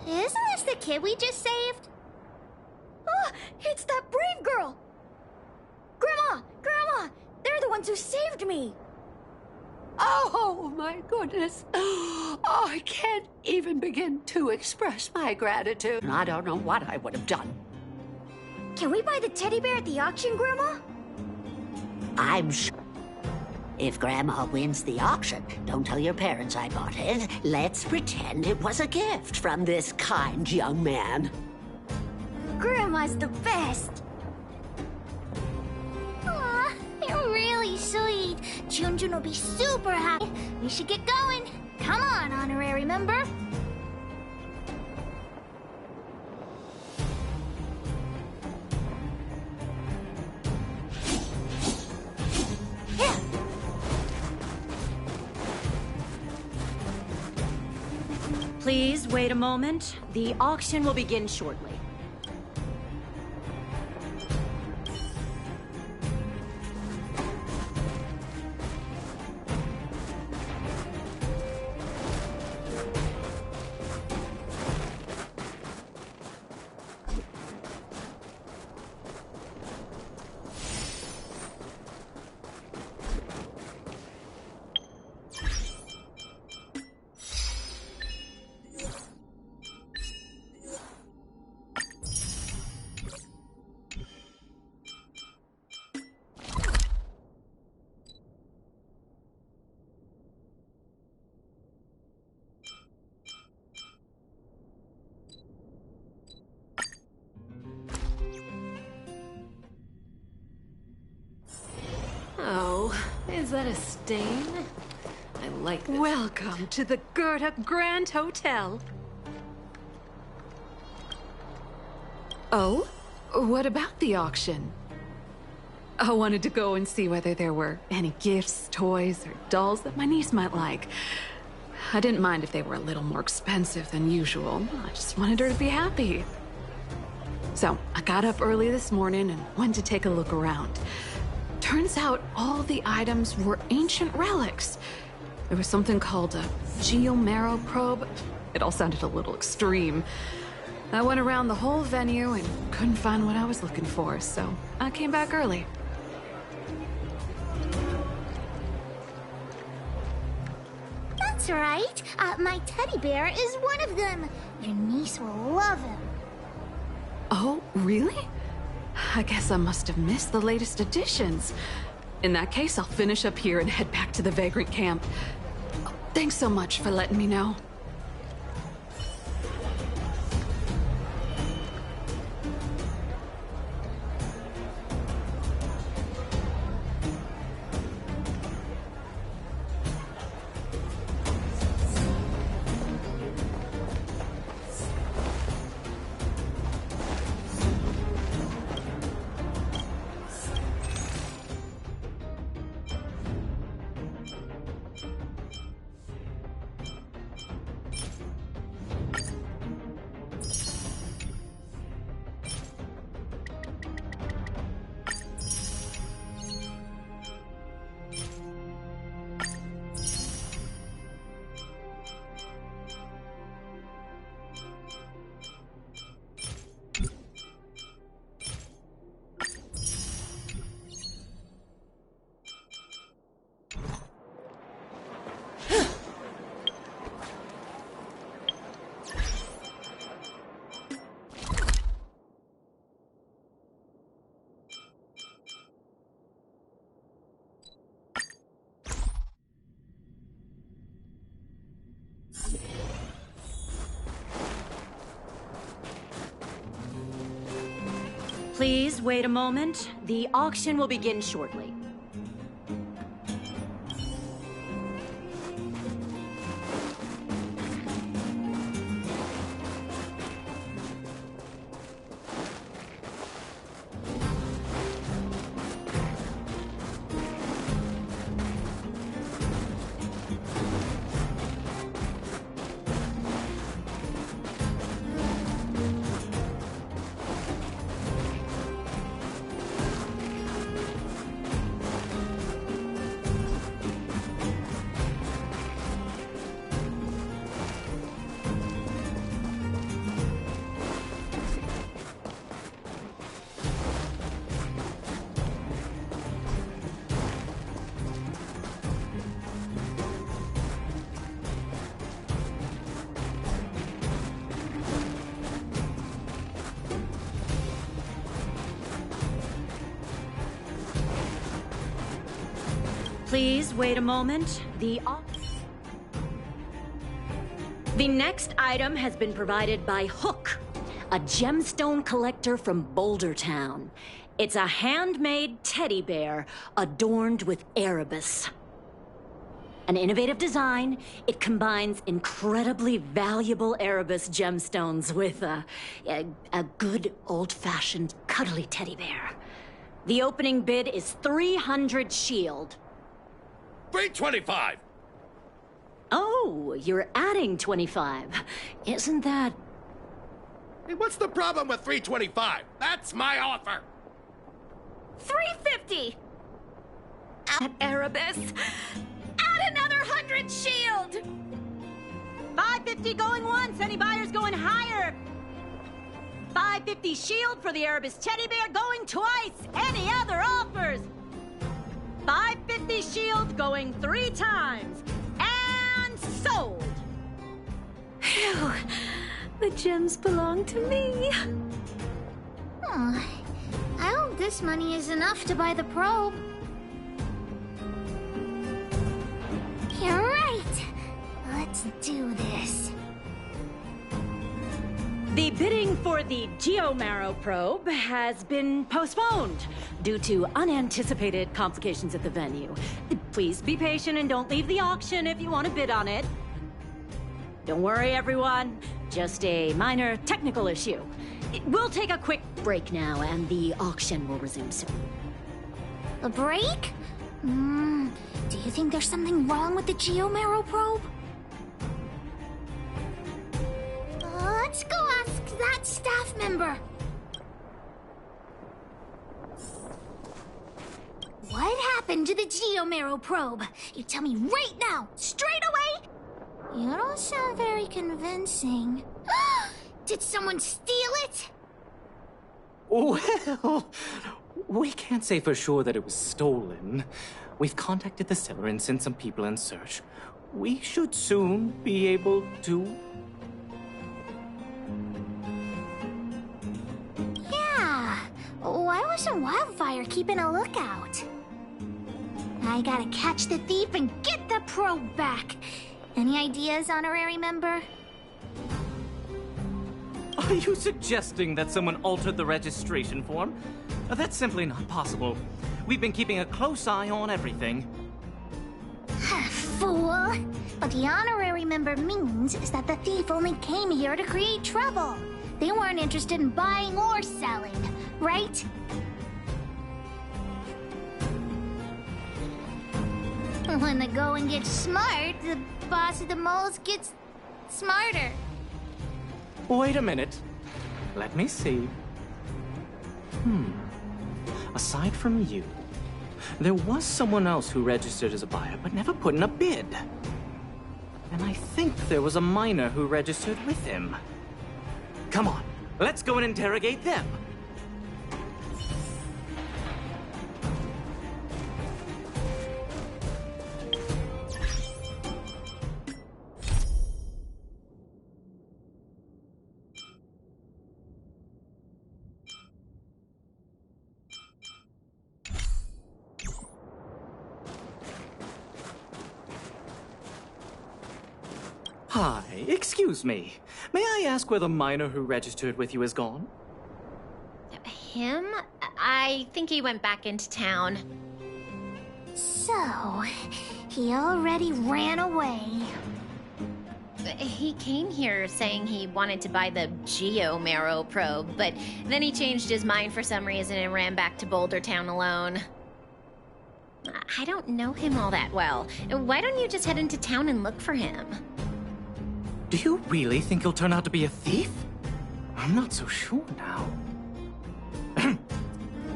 Isn't this the kid we just saved? Oh, it's that brave girl! Grandma! Grandma! They're the ones who saved me! Oh, my goodness. Oh, I can't even begin to express my gratitude. I don't know what I would have done. Can we buy the teddy bear at the auction, Grandma? I'm sure. If Grandma wins the auction, don't tell your parents I bought it. Let's pretend it was a gift from this kind young man. Grandma's the best! Aw, you're really sweet. Junjun will be super happy. We should get going. Come on, honorary member. Please wait a moment. The auction will begin shortly. Oh, is that a stain? I like this. Welcome to the Gerda Grand Hotel. Oh? What about the auction? I wanted to go and see whether there were any gifts, toys, or dolls that my niece might like. I didn't mind if they were a little more expensive than usual. I just wanted her to be happy. So, I got up early this morning and went to take a look around. Turns out all the items were ancient relics. There was something called a geomarrow probe. It all sounded a little extreme. I went around the whole venue and couldn't find what I was looking for, so I came back early. That's right. My teddy bear is one of them. Your niece will love him. Oh, really? I guess I must have missed the latest editions. In that case, I'll finish up here and head back to the Vagrant camp. Thanks so much for letting me know. Please wait a moment. The auction will begin shortly. Please wait a moment. The next item has been provided by Hook, a gemstone collector from Boulder Town. It's a handmade teddy bear adorned with Erebus. An innovative design, it combines incredibly valuable Erebus gemstones with a good old-fashioned cuddly teddy bear. The opening bid is 300 shield. 325! Oh, you're adding 25. Isn't that... Hey, what's the problem with 325? That's my offer! 350! At Erebus! Add another 100 shield! 550 going once. Any buyers going higher? 550 shield for the Erebus teddy bear going twice. Any other offers? 550 shield going 3 times. And sold. Phew. The gems belong to me. Oh, I hope this money is enough to buy the probe. You're right. Let's do this. The bidding for the Geomarrow probe has been postponed due to unanticipated complications at the venue. Please be patient and don't leave the auction if you want to bid on it. Don't worry, everyone. Just a minor technical issue. We'll take a quick break now, and the auction will resume soon. A break? Do you think there's something wrong with the Geomarrow probe? Let's go ask that staff member. What happened to the Geomarrow probe? You tell me right now, straight away! You don't sound very convincing. Did someone steal it? Well, we can't say for sure that it was stolen. We've contacted the seller and sent some people in search. We should soon be able to... Yeah. Why wasn't Wildfire keeping a lookout? I gotta catch the thief and get the probe back. Any ideas, honorary member? Are you suggesting that someone altered the registration form? That's simply not possible. We've been keeping a close eye on everything. Fool! What the honorary member means is that the thief only came here to create trouble. They weren't interested in buying or selling, right? When the going gets smart, the boss of the moles gets smarter. Wait a minute. Let me see. Aside from you, there was someone else who registered as a buyer but never put in a bid. And I think there was a miner who registered with him. Come on, let's go and interrogate them. Hi, excuse me. May I ask where the miner who registered with you is gone? Him? I think he went back into town. So, he already ran away. He came here saying he wanted to buy the Geomarrow probe, but then he changed his mind for some reason and ran back to Boulder Town alone. I don't know him all that well. Why don't you just head into town and look for him? Do you really think he'll turn out to be a thief? I'm not so sure now.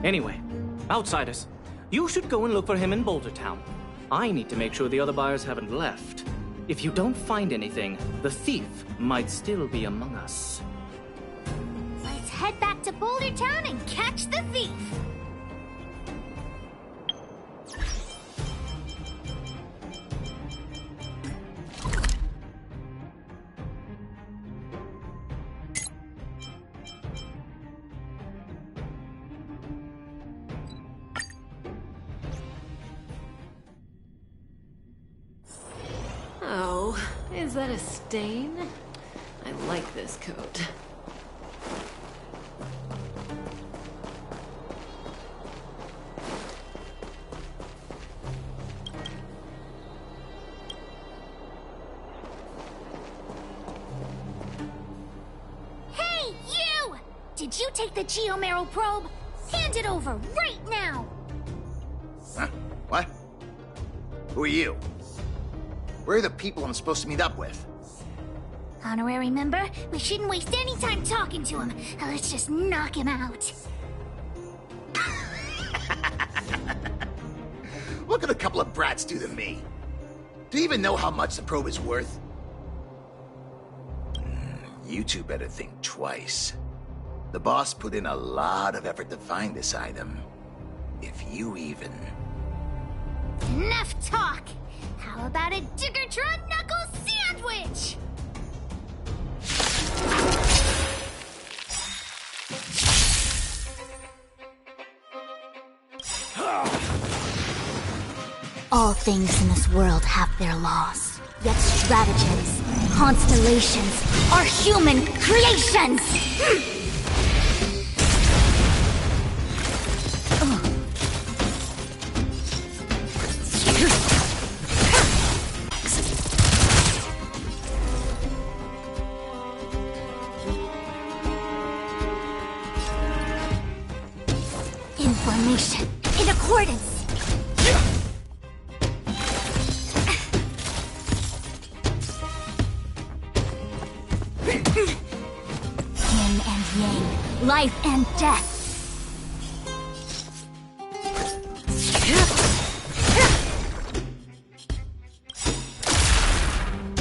Anyway, outsiders, you should go and look for him in Boulder Town. I need to make sure the other buyers haven't left. If you don't find anything, the thief might still be among us. Let's head back to Boulder Town and catch the thief. Uh-oh. Is that a stain? I like this coat. Hey, you! Did you take the Geomero probe? Hand it over right now! Huh? What? Who are you? Where are the people I'm supposed to meet up with? Honorary member, we shouldn't waste any time talking to him. Let's just knock him out. What could a couple of brats do to me? Do you even know how much the probe is worth? You two better think twice. The boss put in a lot of effort to find this item. If you even... Enough talk! How about a Diggertron Knuckle Sandwich? All things in this world have their laws. Yet stratagems, constellations, are human creations! Information in accordance. Yin and yang, life and death.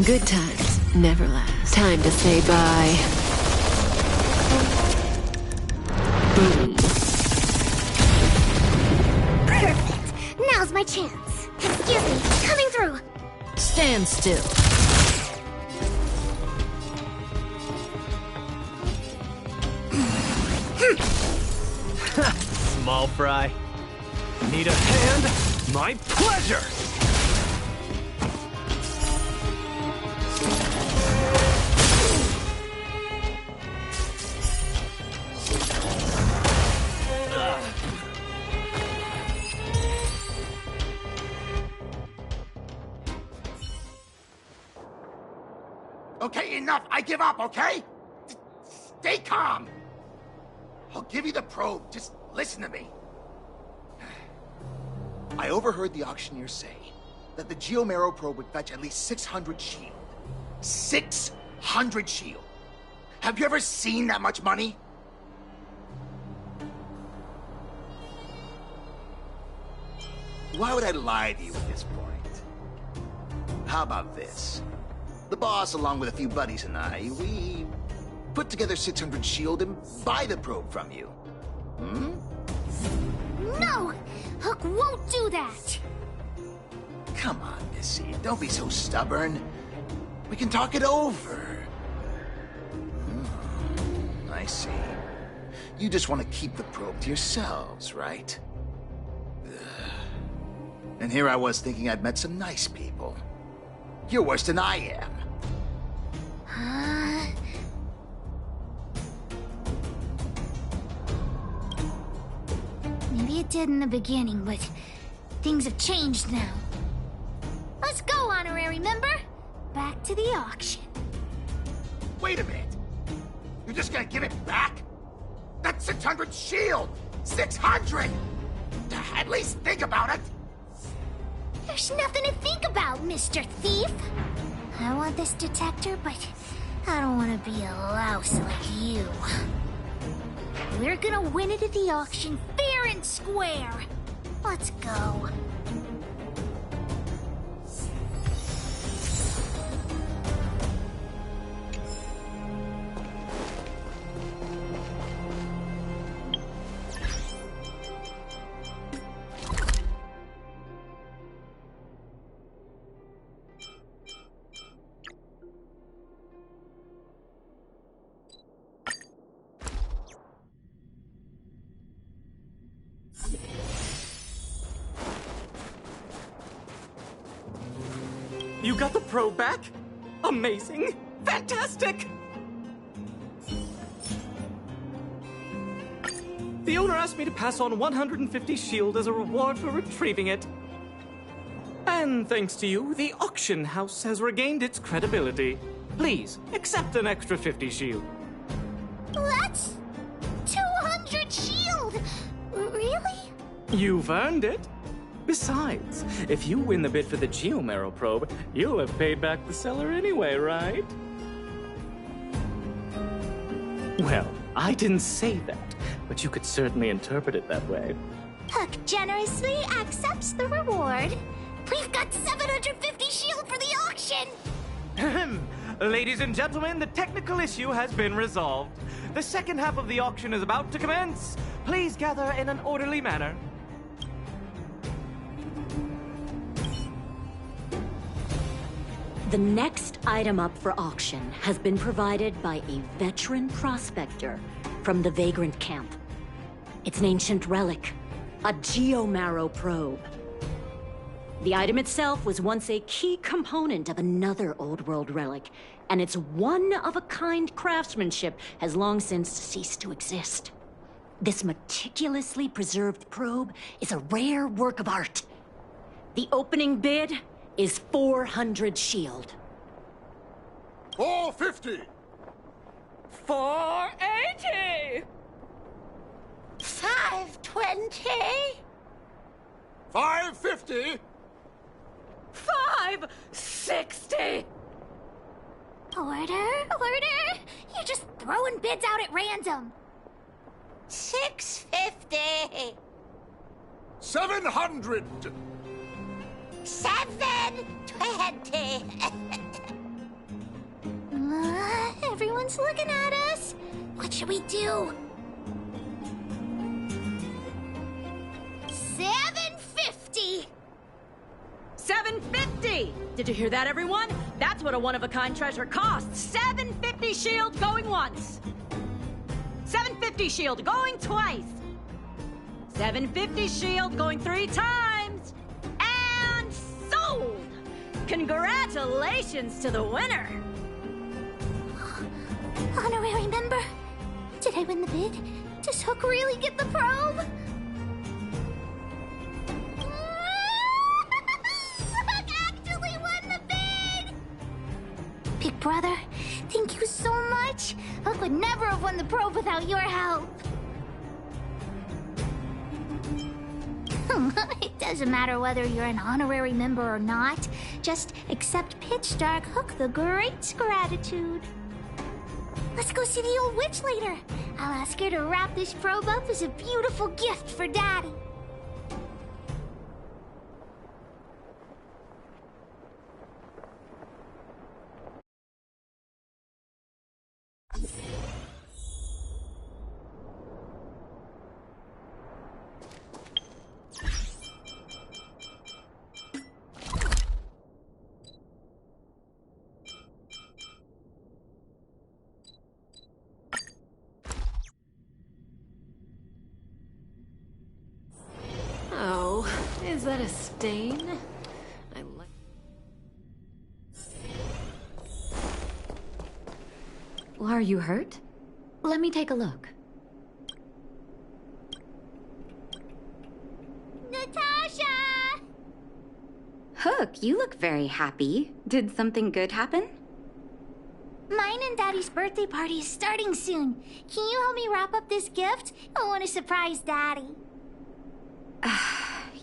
Good times never last. Time to say bye. Boom. Perfect. Now's my chance. Excuse me, coming through. Stand still. Small fry. Need a hand? My pleasure! Okay, enough! I give up, okay? Stay calm! I'll give you the probe, just listen to me. I overheard the auctioneer say that the Geomero probe would fetch at least 600 shield. 600 shield! Have you ever seen that much money? Why would I lie to you at this point? How about this? The boss, along with a few buddies and I, we put together 600 shield and buy the probe from you. Hmm? No! Hook won't do that! Come on, Missy. Don't be so stubborn. We can talk it over. I see. You just want to keep the probe to yourselves, right? Ugh. And here I was thinking I'd met some nice people. You're worse than I am. Maybe it did in the beginning, but things have changed now. Let's go, honorary member. Back to the auction. Wait a minute. You're just gonna give it back? That's 600 shield! 600! At least think about it! There's nothing to think about, Mr. Thief. I want this detector, but I don't want to be a louse like you. We're gonna win it at the auction fair and square. Let's go. You got the probe back? Amazing! Fantastic! The owner asked me to pass on 150 shield as a reward for retrieving it. And thanks to you, the auction house has regained its credibility. Please, accept an extra 50 shield. That's 200 shield! Really? You've earned it. Besides, if you win the bid for the Geomarrow probe, you'll have paid back the seller anyway, right? Well, I didn't say that, but you could certainly interpret it that way. Hook generously accepts the reward. We've got 750 shield for the auction! Ladies and gentlemen, the technical issue has been resolved. The second half of the auction is about to commence. Please gather in an orderly manner. The next item up for auction has been provided by a veteran prospector from the Vagrant Camp. It's an ancient relic, a Geomarrow probe. The item itself was once a key component of another old world relic, and its one-of-a-kind craftsmanship has long since ceased to exist. This meticulously preserved probe is a rare work of art. The opening bid is 400 shield. 450! 480! 520? 550! 560! Order? You're just throwing bids out at random. 650? 700! 720? Everyone's looking at us. What should we do? 750! 750! Did you hear that, everyone? That's what a one-of-a-kind treasure costs. 750 shield going once. 750 shield going twice. 750 shield going 3 times. And sold! Congratulations to the winner! Honorary member? Did I win the bid? Does Hook really get the probe? Hook actually won the bid! Big brother, thank you so much. Hook would never have won the probe without your help. It doesn't matter whether you're an honorary member or not. Just accept Pitch Dark Hook the Great's gratitude. Let's go see the old witch later. I'll ask her to wrap this probe up as a beautiful gift for Daddy. Oh, is that a stain? I like... Well, are you hurt? Let me take a look. Natasha! Hook, you look very happy. Did something good happen? Mine and Daddy's birthday party is starting soon. Can you help me wrap up this gift? I want to surprise Daddy.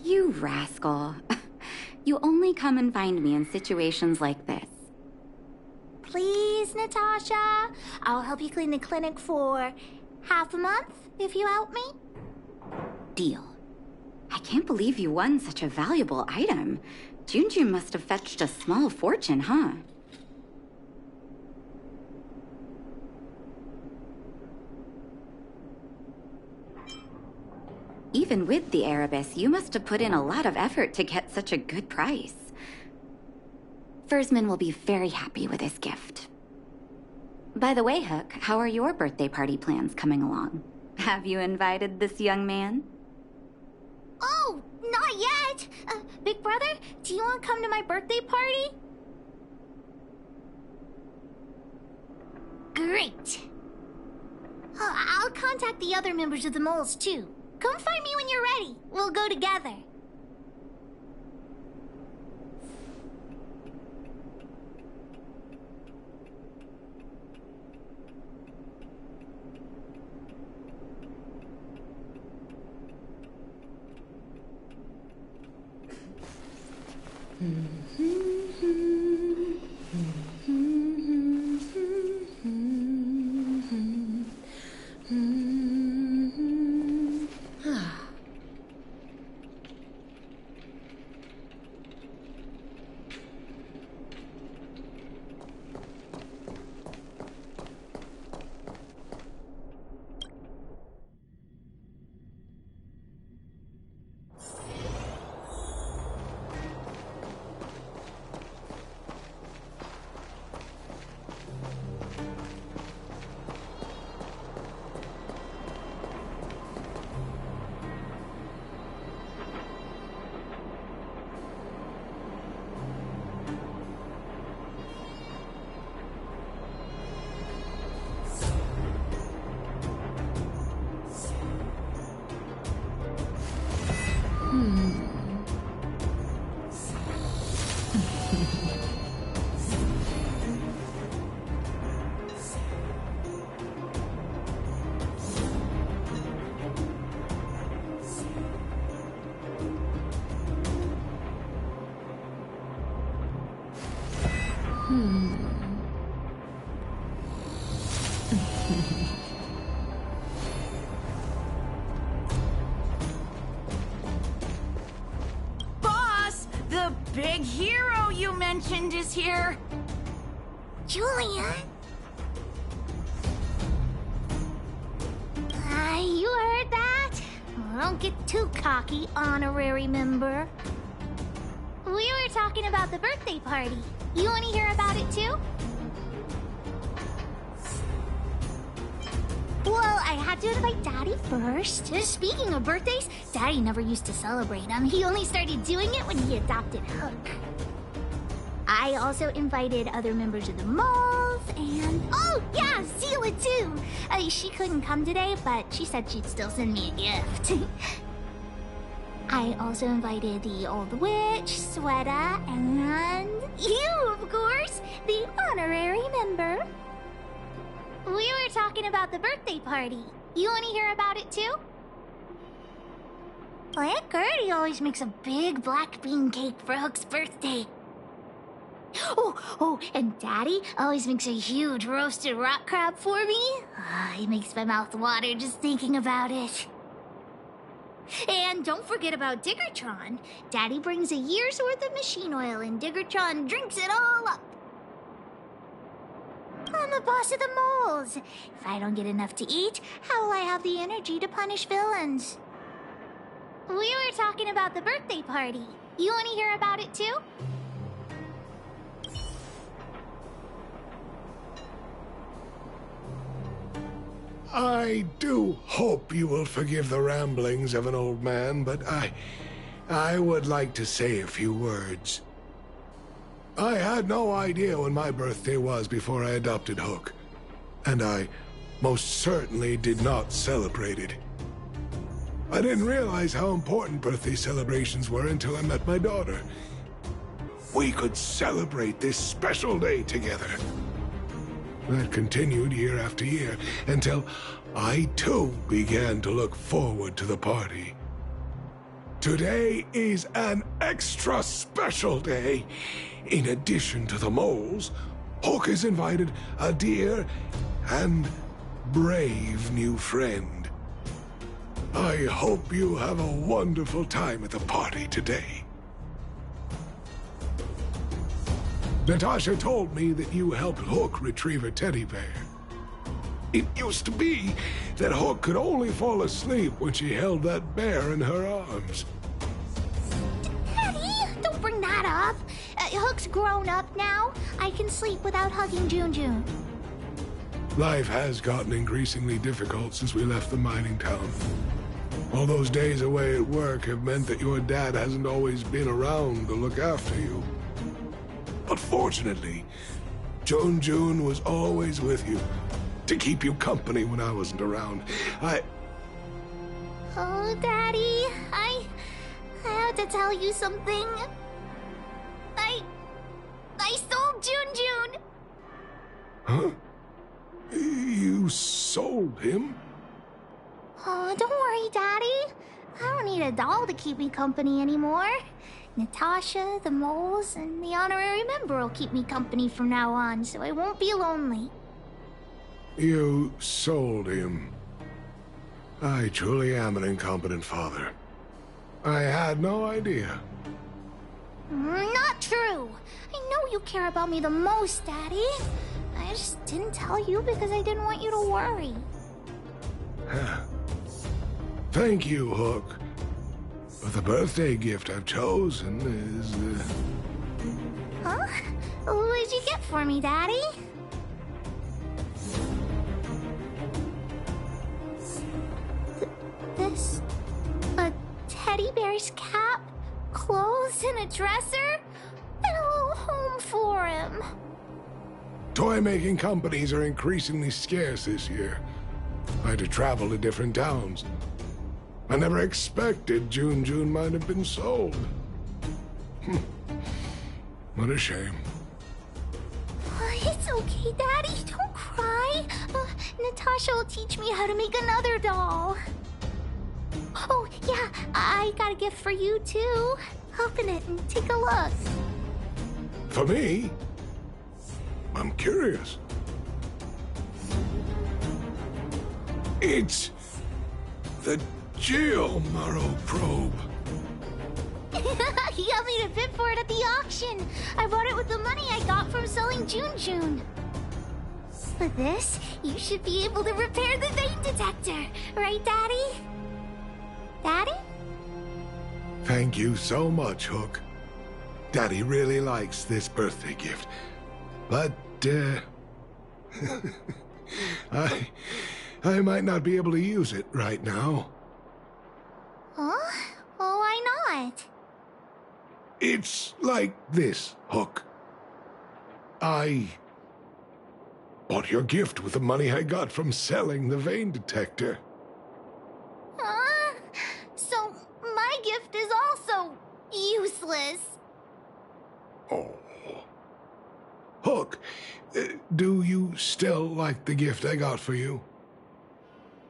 You rascal. You only come and find me in situations like this. Please, Natasha. I'll help you clean the clinic for half a month if you help me. Deal. I can't believe you won such a valuable item. Junjun must have fetched a small fortune, huh? Even with the Erebus, you must have put in a lot of effort to get such a good price. Fursman will be very happy with this gift. By the way, Hook, how are your birthday party plans coming along? Have you invited this young man? Oh, not yet. Big brother, do you want to come to my birthday party? Great! I'll contact the other members of the moles, too. Come find me when you're ready. We'll go together. Boss, the big hero you mentioned is here. Julian? You heard that? Well, don't get too cocky, honorary member. We were talking about the birthday party. You want to hear about it too? Well, I had to invite Daddy first. Speaking of birthdays, Daddy never used to celebrate them. He only started doing it when he adopted Hook. I also invited other members of the moles and... Oh, yeah, Zila too! She couldn't come today, but she said she'd still send me a gift. I also invited the old witch, Sweta, and... you, of course! The honorary member. We were talking about the birthday party. You want to hear about it too? Aunt Gertie always makes a big black bean cake for Hook's birthday. Oh, and Daddy always makes a huge roasted rock crab for me. It makes my mouth water just thinking about it. And don't forget about Diggertron. Daddy brings a year's worth of machine oil and Diggertron drinks it all up. I'm the boss of the moles. If I don't get enough to eat, how will I have the energy to punish villains? We were talking about the birthday party. You want to hear about it too? I do hope you will forgive the ramblings of an old man, but I would like to say a few words. I had no idea when my birthday was before I adopted Hook, and I most certainly did not celebrate it. I didn't realize how important birthday celebrations were until I met my daughter. We could celebrate this special day together. That continued year after year until I too began to look forward to the party. Today is an extra special day. In addition to the moles, Hook has invited a dear and brave new friend. I hope you have a wonderful time at the party today. Natasha told me that you helped Hook retrieve a teddy bear. It used to be that Hook could only fall asleep when she held that bear in her arms. Daddy, don't bring that up. Hook's grown up now. I can sleep without hugging June. Life has gotten increasingly difficult since we left the mining town. All those days away at work have meant that your dad hasn't always been around to look after you. But fortunately, June was always with you, to keep you company when I wasn't around. Oh, Daddy, I have to tell you something. I stole Jun. Huh? You sold him? Oh, don't worry, Daddy. I don't need a doll to keep me company anymore. Natasha, the moles, and the honorary member will keep me company from now on, so I won't be lonely. You sold him. I truly am an incompetent father. I had no idea. Not true. I know you care about me the most, Daddy. I just didn't tell you because I didn't want you to worry. Thank you, Hook. But the birthday gift I've chosen is... Huh? What did you get for me, Daddy? This... a teddy bear's cap, clothes, and a dresser? And a little home for him. Toy-making companies are increasingly scarce this year. I had to travel to different towns. I never expected Jun might have been sold. What a shame. It's okay, Daddy. Don't cry. Natasha will teach me how to make another doll. Oh, yeah, I got a gift for you, too. Open it and take a look. For me? I'm curious. It's the Geo-Marrow probe. He got me to bid for it at the auction. I bought it with the money I got from selling Jun. With this, you should be able to repair the vein detector. Right, Daddy? Daddy? Thank you so much, Hook. Daddy really likes this birthday gift. But, I might not be able to use it right now. Huh? Well, why not? It's like this, Hook. I bought your gift with the money I got from selling the vein detector. Huh? So, my gift is also useless. Oh. Hook, do you still like the gift I got for you?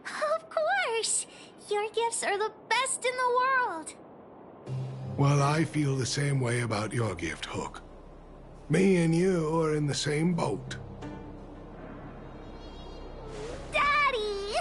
Of course! Your gifts are the best in the world! Well, I feel the same way about your gift, Hook. Me and you are in the same boat. Daddy!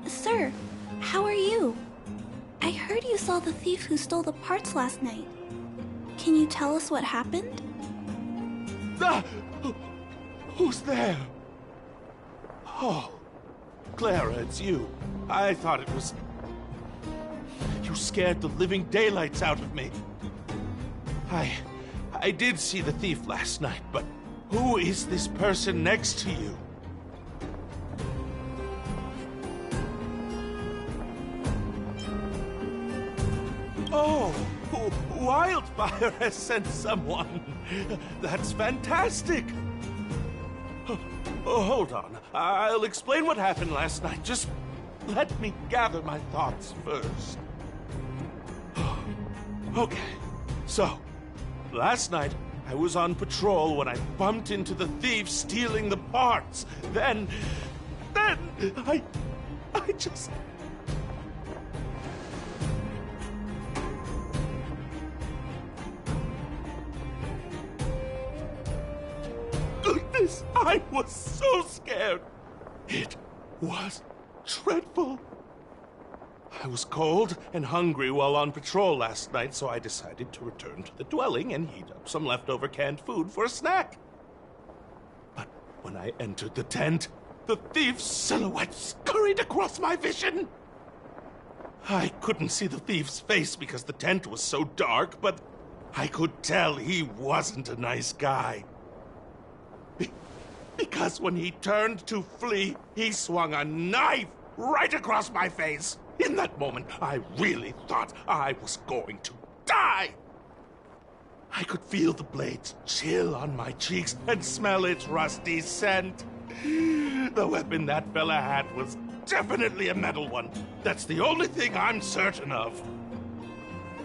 Sir, how are you? I heard you saw the thief who stole the parts last night. Can you tell us what happened? Ah! Who's there? Oh, Clara, it's you. I thought it was... You scared the living daylights out of me. I did see the thief last night, but who is this person next to you? Oh, Wildfire has sent someone. That's fantastic. Oh, hold on. I'll explain what happened last night. Just let me gather my thoughts first. Okay, so, last night I was on patrol when I bumped into the thief stealing the parts. Then I just... Goodness, I was so scared. It was dreadful. I was cold and hungry while on patrol last night, so I decided to return to the dwelling and heat up some leftover canned food for a snack. But when I entered the tent, the thief's silhouette scurried across my vision. I couldn't see the thief's face because the tent was so dark, but I could tell he wasn't a nice guy. Because when he turned to flee, he swung a knife right across my face. In that moment, I really thought I was going to die. I could feel the blades chill on my cheeks and smell its rusty scent. The weapon that fella had was definitely a metal one. That's the only thing I'm certain of.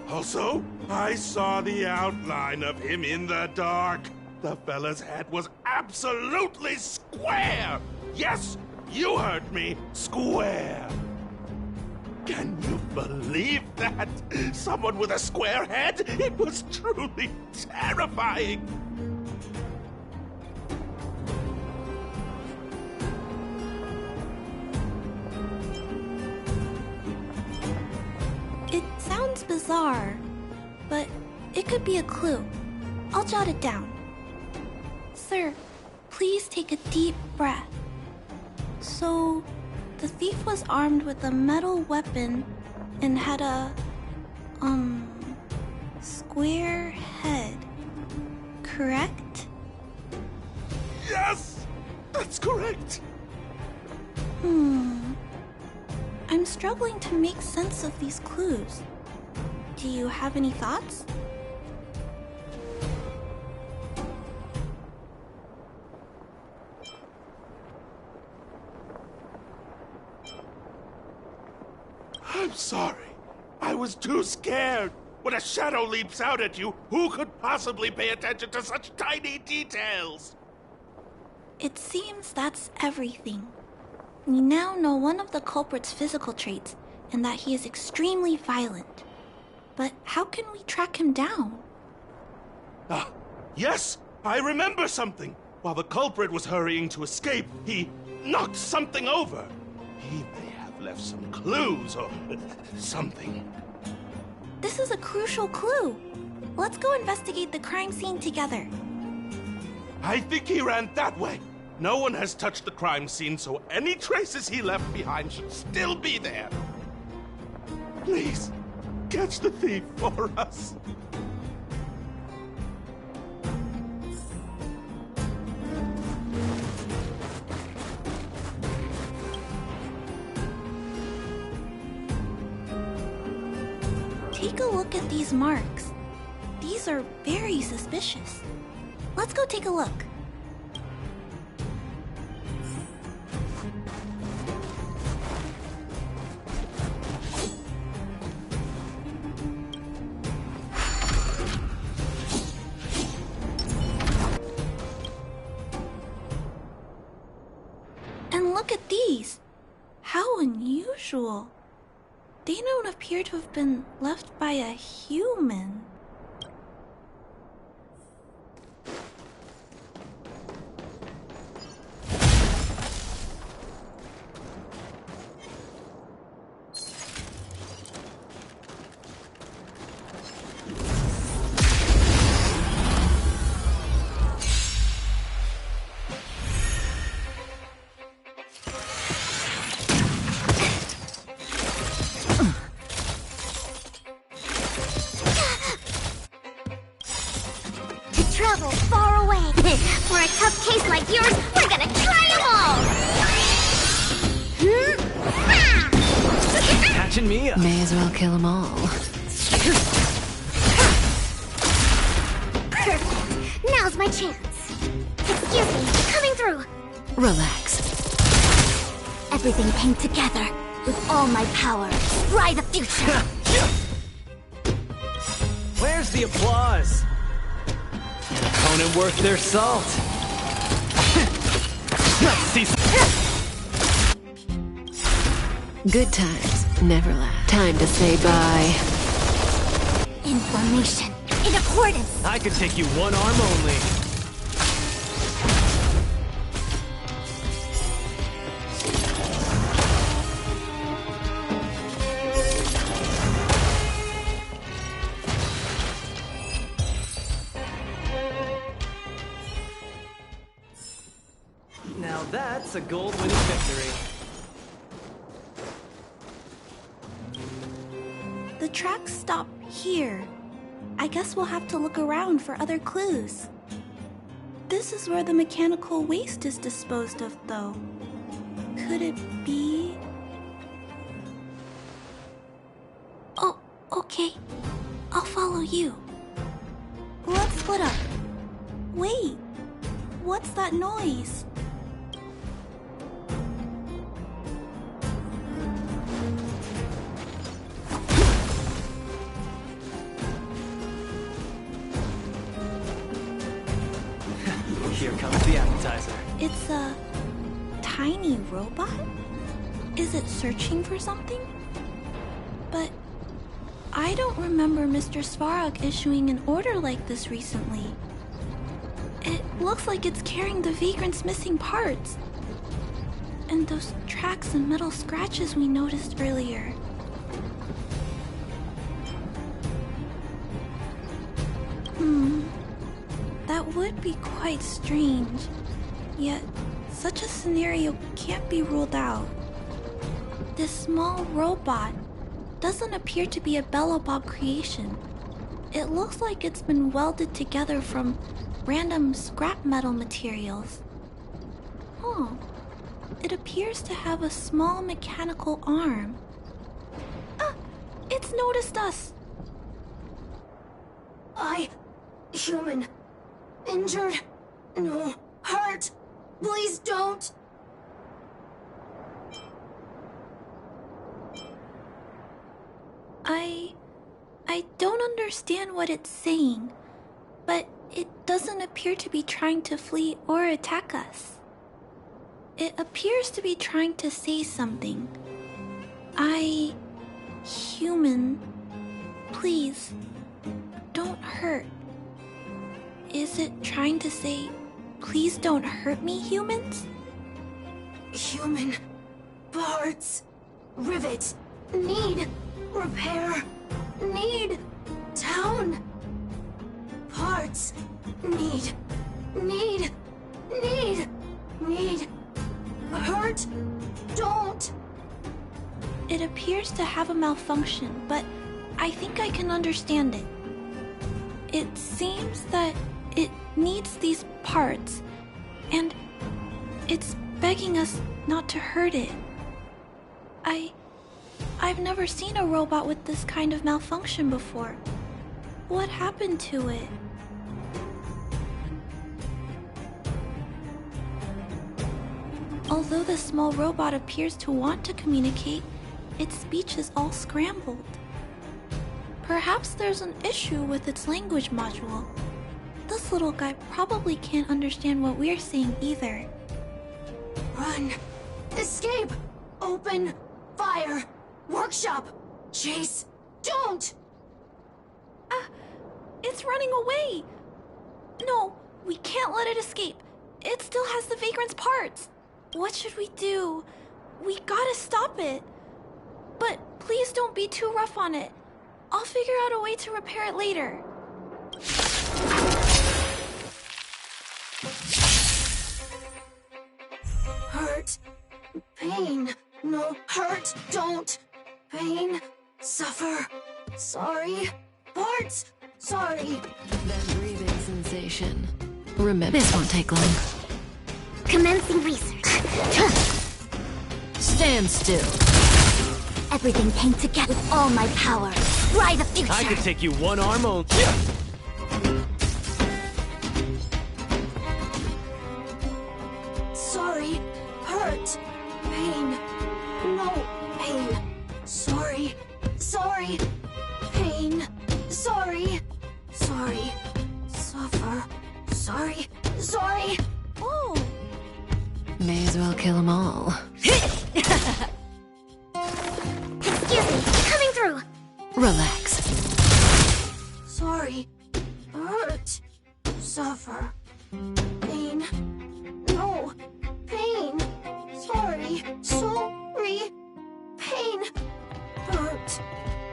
Also, I saw the outline of him in the dark. The fella's head was absolutely square. Yes, you heard me. Square. Can you believe that? Someone with a square head? It was truly terrifying. It sounds bizarre, but it could be a clue. I'll jot it down. Sir, please take a deep breath. So, the thief was armed with a metal weapon and had a, square head, correct? Yes! That's correct! I'm struggling to make sense of these clues. Do you have any thoughts? I'm sorry. I was too scared. When a shadow leaps out at you, who could possibly pay attention to such tiny details? It seems that's everything. We now know one of the culprit's physical traits, and that he is extremely violent. But how can we track him down? Ah, yes! I remember something! While the culprit was hurrying to escape, he knocked something over. He may have left some clues or something. This is a crucial clue. Let's go investigate the crime scene together. I think he ran that way. No one has touched the crime scene, so any traces he left behind should still be there. Please, catch the thief for us. Take a look at these marks. These are very suspicious. Let's go take a look. And look at these. How unusual. They don't appear to have been left by a human. catching me up. May as well kill them all. Perfect. Now's my chance. Excuse me, coming through. Relax. Everything came together. With all my power, try the future. Where's the applause? An opponent worth their salt. Let's see. Good times never last. Time to say bye. Information in accordance. I could take you one arm only. Now that's a gold-winning victory. The tracks stop here. I guess we'll have to look around for other clues. This is where the mechanical waste is disposed of, though. Could it be... Oh, okay. I'll follow you. Let's split up. Wait, what's that noise? Here comes the appetizer. It's a tiny robot? Is it searching for something? But I don't remember Mr. Svarog issuing an order like this recently. It looks like it's carrying the vagrant's missing parts. And those tracks and metal scratches we noticed earlier. That would be quite strange. Yet, such a scenario can't be ruled out. This small robot doesn't appear to be a Bellabob creation. It looks like it's been welded together from random scrap metal materials. Oh, it appears to have a small mechanical arm. Ah, it's noticed us. Human. Injured. No. Hurt. Please don't. I don't understand what it's saying, but it doesn't appear to be trying to flee or attack us. It appears to be trying to say something. Human, please, don't hurt. Is it trying to say, please don't hurt me, humans? Human. Parts. Rivets. Need. Repair. Need. Town. Parts. Need. Need. Need. Need. Hurt. Don't. It appears to have a malfunction, but I think I can understand it. It seems that it needs these parts, and it's begging us not to hurt it. I've never seen a robot with this kind of malfunction before. What happened to it? Although the small robot appears to want to communicate, its speech is all scrambled. Perhaps there's an issue with its language module. This little guy probably can't understand what we're saying either. Run. Escape. Open. Fire. Workshop. Chase. Don't. It's running away. No, we can't let it escape. It still has the vagrant's parts. What should we do? We gotta stop it. But please don't be too rough on it. I'll figure out a way to repair it later. Hurt. Pain. No. Hurt. Don't. Pain. Suffer. Sorry. Parts. Sorry. That breathing sensation. Remember, this won't take long. Commencing research. Stand still. everything came together with all my power. Try the future! I could take you one arm only. Sorry. Hurt. Pain. No pain. Sorry. Sorry. Pain. Sorry. Sorry. Suffer. Sorry. Sorry. Oh. May as well kill them all. Excuse me, coming through! Relax. Sorry. Hurt. Suffer. Pain. No. Pain. Sorry. Sorry. Pain. Hurt.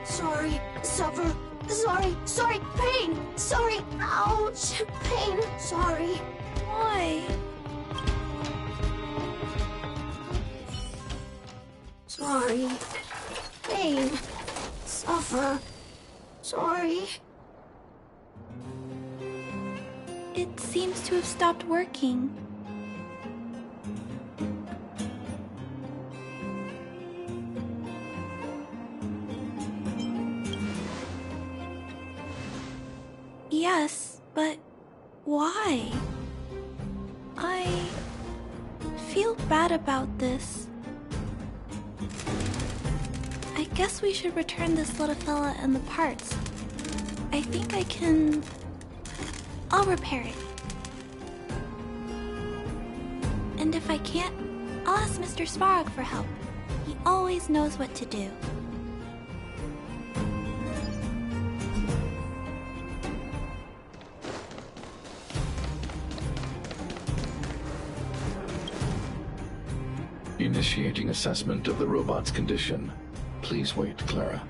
Sorry. Suffer. Sorry. Sorry. Pain. Sorry. Ouch. Pain. Sorry. Why? Sorry. Pain. Suffer. Sorry. It seems to have stopped working. Yes, but why? I feel bad about this. I guess we should return this little fella and the parts. I think I can... I'll repair it. And if I can't, I'll ask Mr. Svarog for help. He always knows what to do. Initiating assessment of the robot's condition. Please wait, Clara.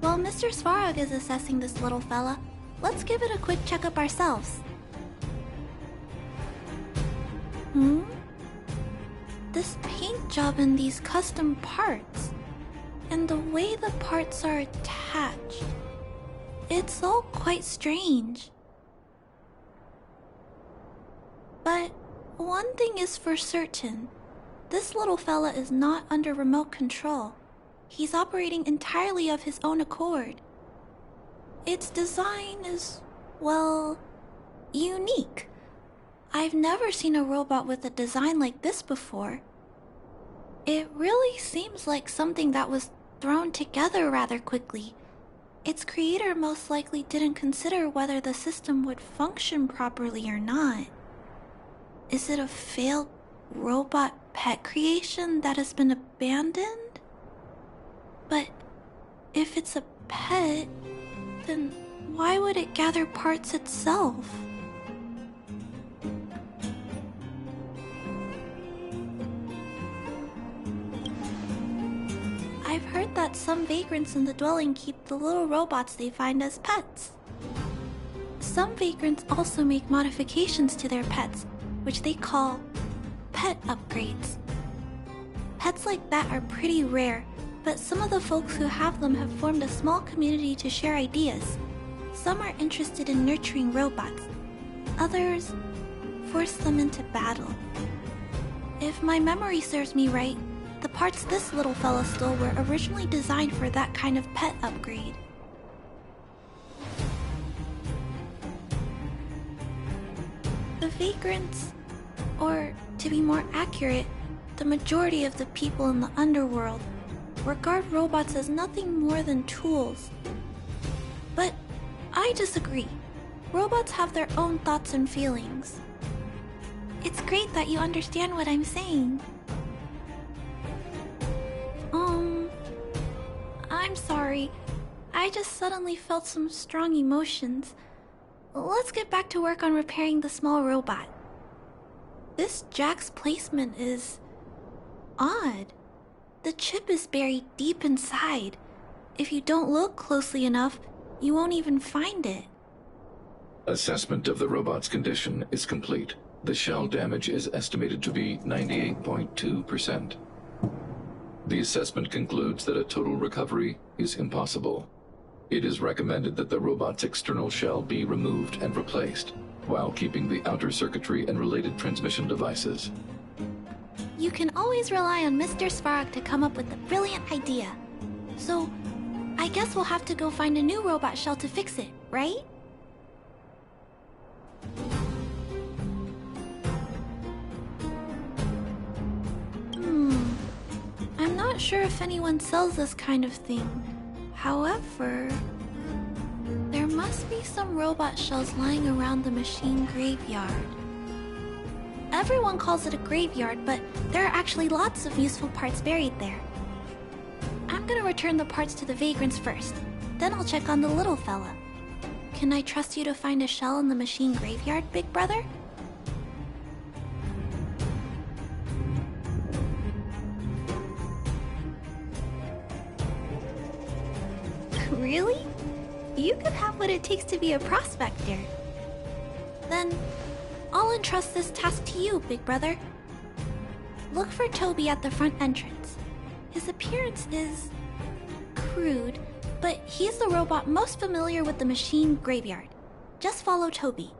While Mr. Svarog is assessing this little fella, let's give it a quick checkup ourselves. This paint job and these custom parts, and the way the parts are attached, it's all quite strange. But one thing is for certain. This little fella is not under remote control. He's operating entirely of his own accord. Its design is, well, unique. I've never seen a robot with a design like this before. It really seems like something that was thrown together rather quickly. Its creator most likely didn't consider whether the system would function properly or not. Is it a failed robot pet creation that has been abandoned? But if it's a pet, then why would it gather parts itself? I've heard that some vagrants in the dwelling keep the little robots they find as pets. Some vagrants also make modifications to their pets, which they call pet upgrades. Pets like that are pretty rare, but some of the folks who have them have formed a small community to share ideas. Some are interested in nurturing robots. Others force them into battle. If my memory serves me right, the parts this little fella stole were originally designed for that kind of pet upgrade. The vagrants, or to be more accurate, the majority of the people in the underworld, regard robots as nothing more than tools. But I disagree. Robots have their own thoughts and feelings. It's great that you understand what I'm saying. I'm sorry. I just suddenly felt some strong emotions. Let's get back to work on repairing the small robot. This jack's placement is odd. The chip is buried deep inside. If you don't look closely enough, you won't even find it. Assessment of the robot's condition is complete. The shell damage is estimated to be 98.2%. The assessment concludes that a total recovery is impossible. It is recommended that the robot's external shell be removed and replaced, while keeping the outer circuitry and related transmission devices. you can always rely on Mr. Svarog to come up with a brilliant idea. So, I guess we'll have to go find a new robot shell to fix it, right? I'm not sure if anyone sells this kind of thing. However, there must be some robot shells lying around the machine graveyard. Everyone calls it a graveyard, but there are actually lots of useful parts buried there. I'm gonna return the parts to the vagrants first, then I'll check on the little fella. Can I trust you to find a shell in the machine graveyard, big brother? Really? You could have what it takes to be a prospector. Then, I'll entrust this task to you, big brother. Look for Toby at the front entrance. His appearance is crude, but he's the robot most familiar with the machine graveyard. Just follow Toby.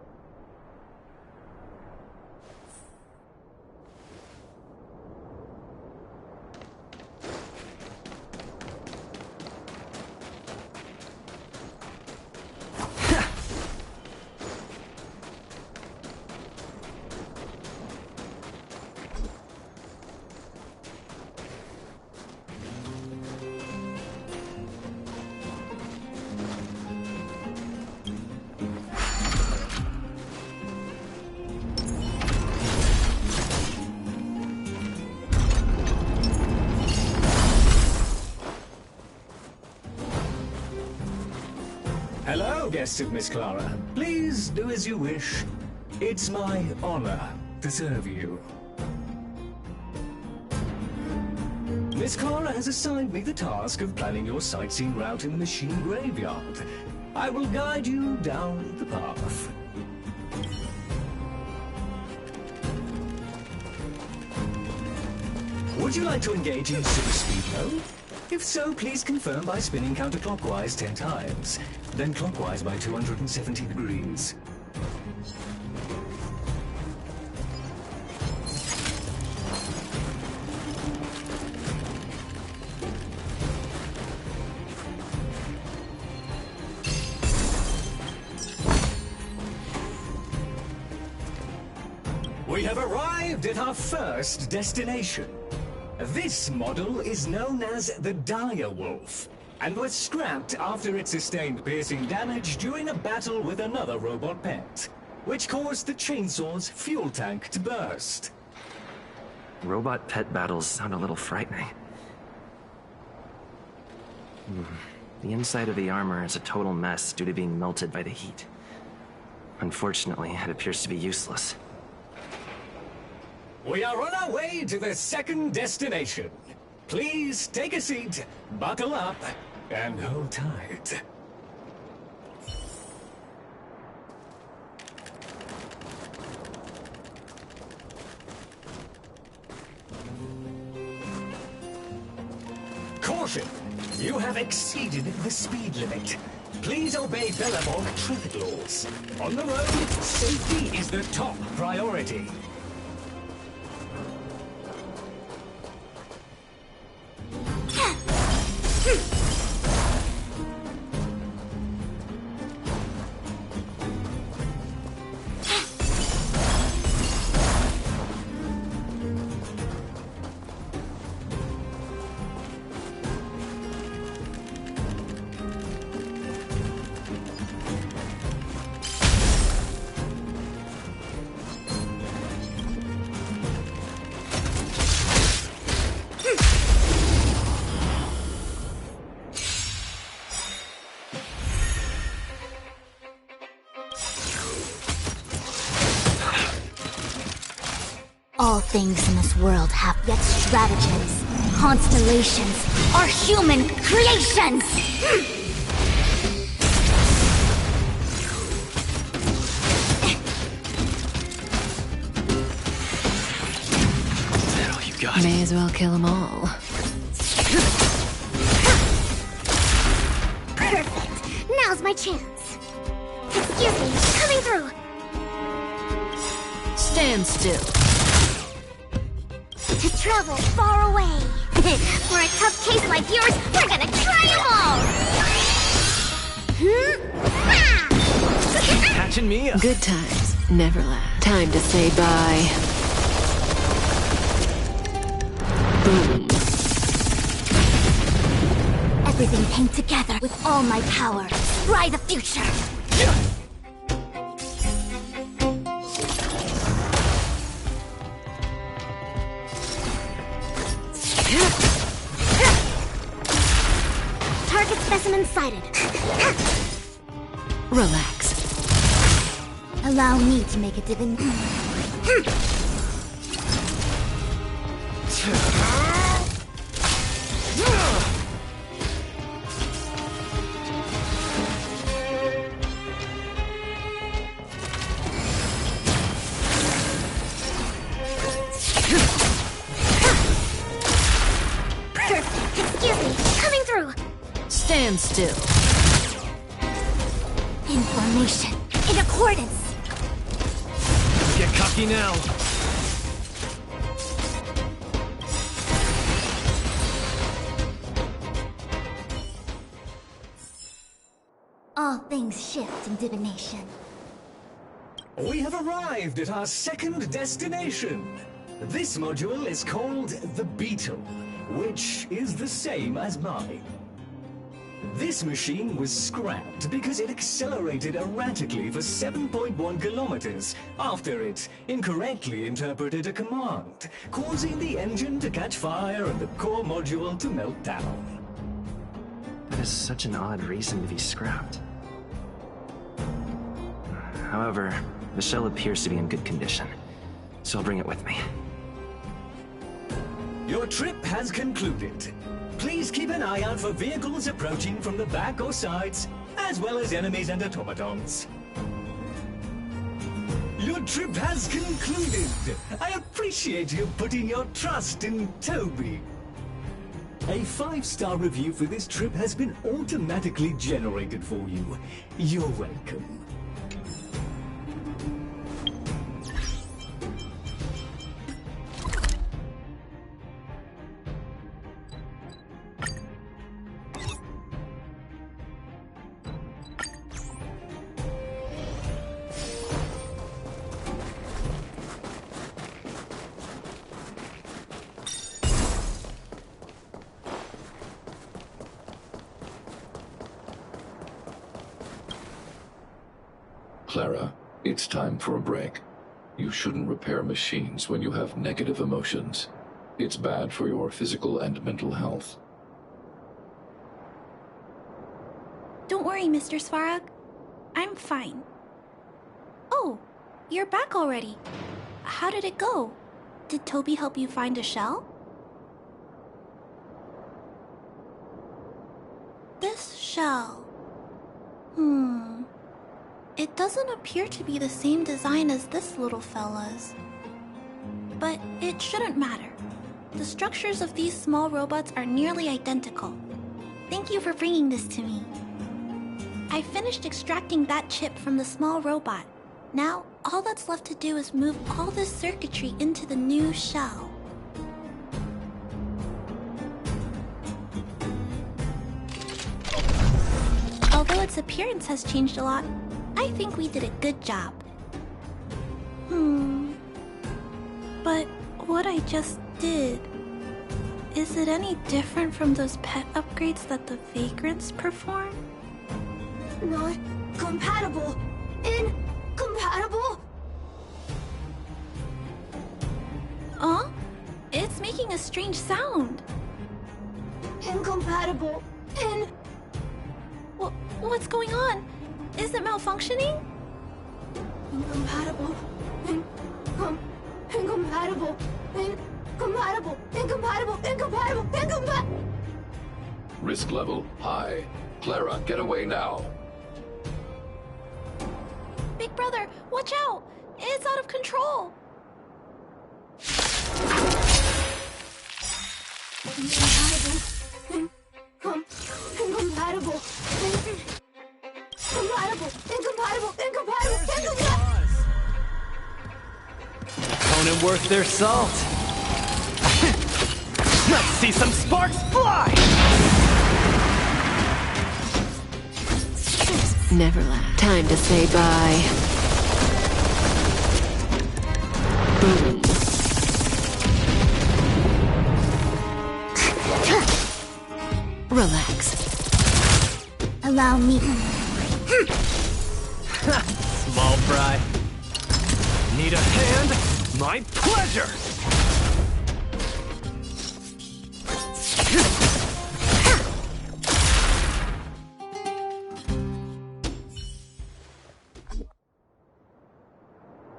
Hello, guests of Miss Clara. Please do as you wish. It's my honor to serve you. Miss Clara has assigned me the task of planning your sightseeing route in the machine graveyard. I will guide you down the path. Would you like to engage in super speed mode? If so, please confirm by spinning counterclockwise 10 times, then clockwise by 270 degrees. We have arrived at our first destination. This model is known as the Dire Wolf, and was scrapped after it sustained piercing damage during a battle with another robot pet, which caused the chainsaw's fuel tank to burst. Robot pet battles sound a little frightening. The inside of the armor is a total mess due to being melted by the heat. Unfortunately, it appears to be useless. We are on our way to the second destination. Please take a seat, buckle up, and hold tight. Caution! You have exceeded the speed limit. Please obey Bellamont traffic laws. On the road, safety is the top priority. All things in this world have yet stratagems, constellations, or human creations! That all you got? May as well kill them all. Perfect! Now's my chance. Excuse me, coming through! Stand still. to travel far away. For a tough case like yours, we're gonna try them all! Catching me up. Good times never last. Time to say bye. Boom. Everything came together with all my power. Try the future! Target specimen sighted. Relax. Allow me to make a divin... Perfect. Excuse me. Coming through. Stand still. Information. In accordance. Get cocky now. All things shift in divination. We have arrived at our second destination. This module is called the Beetle, which is the same as mine. This machine was scrapped because it accelerated erratically for 7.1 kilometers after it incorrectly interpreted a command, causing the engine to catch fire and the core module to melt down. That is such an odd reason to be scrapped. However, the shell appears to be in good condition, so I'll bring it with me. Your trip has concluded. Please keep an eye out for vehicles approaching from the back or sides, as well as enemies and automatons. Your trip has concluded. I appreciate you putting your trust in Toby. A 5-star review for this trip has been automatically generated for you. You're welcome. Clara, it's time for a break. You shouldn't repair machines when you have negative emotions. It's bad for your physical and mental health. Don't worry, Mr. Svarog. I'm fine. Oh, you're back already. How did it go? Did Toby help you find a shell? This shell... It doesn't appear to be the same design as this little fella's. But it shouldn't matter. The structures of these small robots are nearly identical. Thank you for bringing this to me. I finished extracting that chip from the small robot. Now, all that's left to do is move all this circuitry into the new shell. Although its appearance has changed a lot, I think we did a good job. But what I just did... Is it any different from those pet upgrades that the Vagrants perform? Not compatible. Incompatible. Huh? It's making a strange sound. Incompatible. What's going on? Is it malfunctioning? Incompatible. Incompatible. Incompatible. Risk level high. Clara, get away now. Big brother, watch out! It's out of control! Incompatible. Opponent worth their salt. see some sparks fly! Neverland. Time to say bye. Boom. Relax. Allow me. Small fry. Need a hand? My pleasure!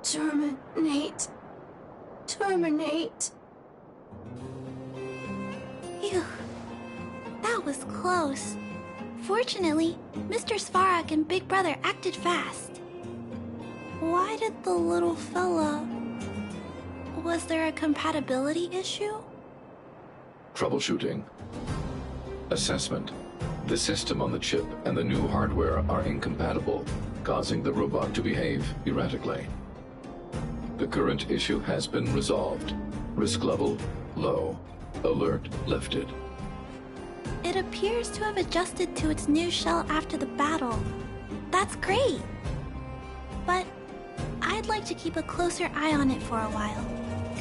Terminate. Terminate. Phew. That was close. Fortunately, Mr. Svarog and Big Brother acted fast. Why did the little fella... Was there a compatibility issue? Troubleshooting. Assessment. The system on the chip and the new hardware are incompatible, causing the robot to behave erratically. The current issue has been resolved. Risk level, low. Alert lifted. It appears to have adjusted to its new shell after the battle. That's great! But I'd like to keep a closer eye on it for a while.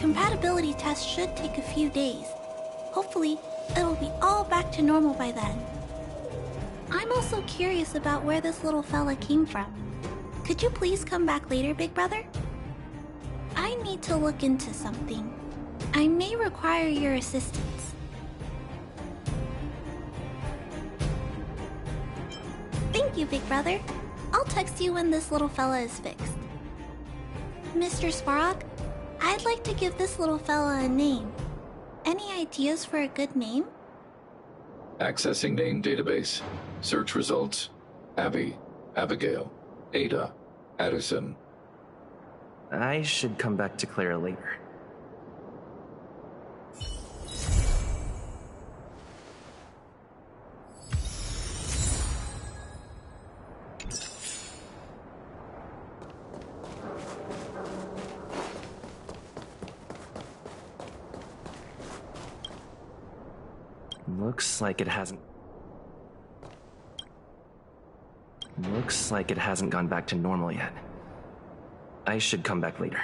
Compatibility tests should take a few days. Hopefully, it'll be all back to normal by then. I'm also curious about where this little fella came from. Could you please come back later, Big Brother? I need to look into something. I may require your assistance. Thank you, Big Brother. I'll text you when this little fella is fixed. Mr. Svarog, I'd like to give this little fella a name. Any ideas for a good name? Accessing name database. Search results. Abby, Abigail, Ada, Addison. I should come back to Clara later. Looks like it hasn't gone back to normal yet. I should come back later.